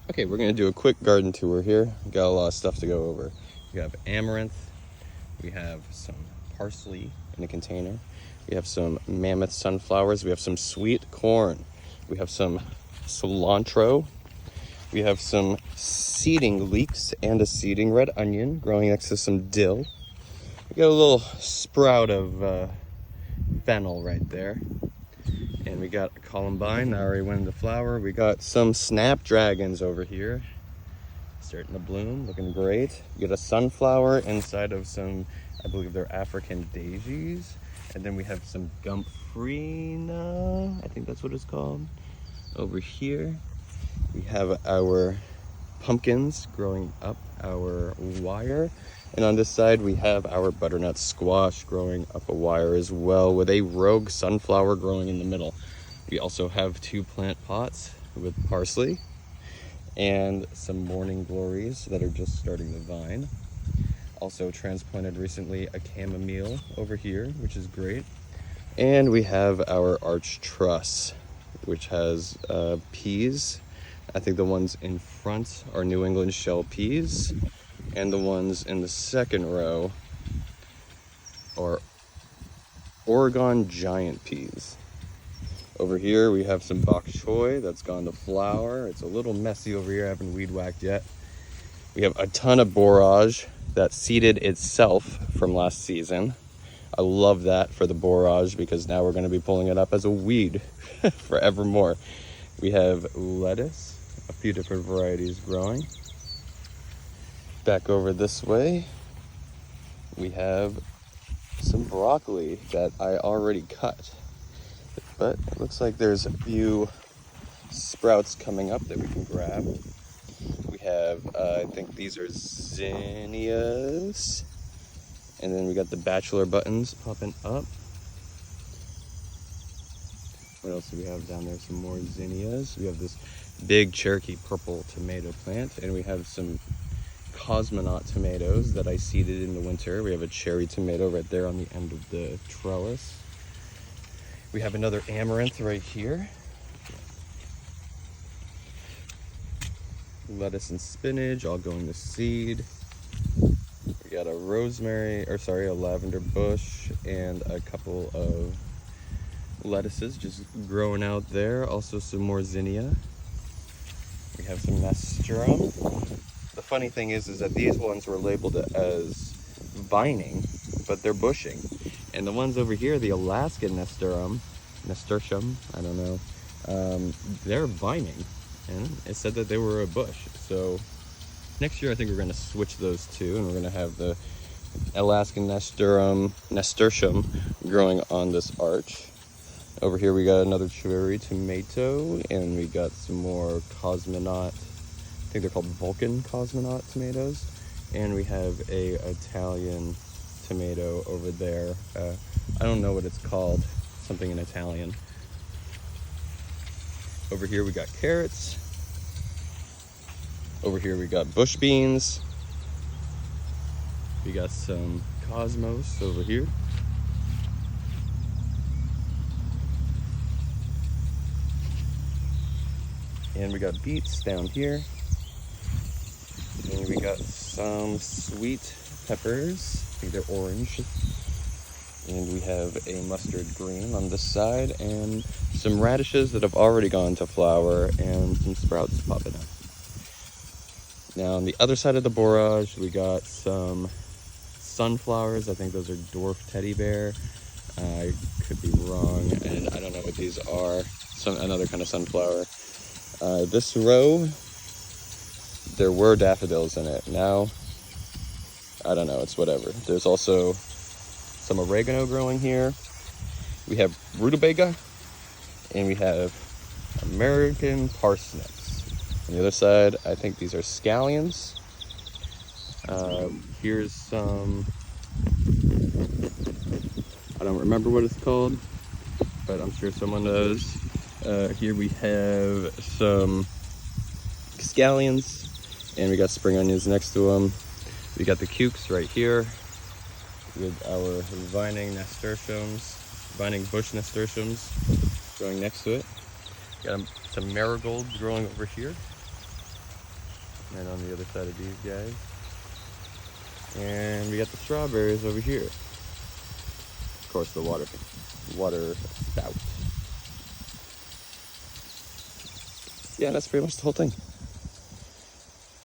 Okay, we're gonna do a quick garden tour here. Got a lot of stuff to go over. We have amaranth, we have some parsley in a container, we have some mammoth sunflowers, we have some sweet corn, we have some cilantro, we have some seeding leeks and a seeding red onion growing next to some dill. We got a little sprout of fennel right there. And we got columbine, that already went into flower. We got some snapdragons over here, starting to bloom, looking great. You get a sunflower inside of some, I believe they're African daisies. And then we have some gomphrena, I think that's what it's called. Over here, we have our pumpkins growing up our wire. And on this side, we have our butternut squash growing up a wire as well, with a rogue sunflower growing in the middle. We also have 2 plant pots with parsley and some morning glories that are just starting to vine. Also transplanted recently a chamomile over here, which is great. And we have our arch truss, which has peas. I think the ones in front are New England shell peas, and the ones in the second row are Oregon giant peas. Over here we have some bok choy that's gone to flower. It's a little messy over here, I haven't weed whacked yet. We have a ton of borage that seeded itself from last season. I love that for the borage because now we're going to be pulling it up as a weed forevermore. We have lettuce, a few different varieties growing. Back over this way, we have some broccoli that I already cut, but it looks like there's a few sprouts coming up that we can grab. We have, I think these are zinnias, and then we got the bachelor buttons popping up. What else do we have down there? Some more zinnias. We have this big Cherokee purple tomato plant, and we have some cosmonaut tomatoes that I seeded in the winter. We have a cherry tomato right there on the end of the trellis. We have another amaranth right here. Lettuce and spinach all going to seed. We got a a lavender bush and a couple of lettuces just growing out there. Also some more zinnia. We have some nasturtium. The funny thing is that these ones were labeled as vining, but they're bushing. And the ones over here, the Alaskan nasturtium, I don't know, they're vining. And it said that they were a bush. So next year I think we're going to switch those two, and we're going to have the Alaskan nasturtium growing on this arch. Over here we got another cherry tomato, and we got some more cosmonaut, I think they're called Vulcan cosmonaut tomatoes. And we have a Italian tomato over there. I don't know what it's called, something in Italian. Over here we got carrots. Over here we got bush beans. We got some cosmos over here. And we got beets down here. And we got some sweet peppers. I think they're orange. And we have a mustard green on this side, and some radishes that have already gone to flower, and some sprouts popping up. Now on the other side of the borage, we got some sunflowers. I think those are dwarf teddy bear. I could be wrong, and I don't know what these are. Another kind of sunflower. This row, there were daffodils in it. Now, I don't know, it's whatever. There's also some oregano growing here. We have rutabaga, and we have American parsnips. On the other side, I think these are scallions. Here's some, I don't remember what it's called, but I'm sure someone knows. Here we have some scallions, and we got spring onions next to them. We got the cukes right here with our vining bush nasturtiums growing next to it. Got some marigolds growing over here. And on the other side of these guys. And we got the strawberries over here. Of course, the water spout. Yeah, that's pretty much the whole thing.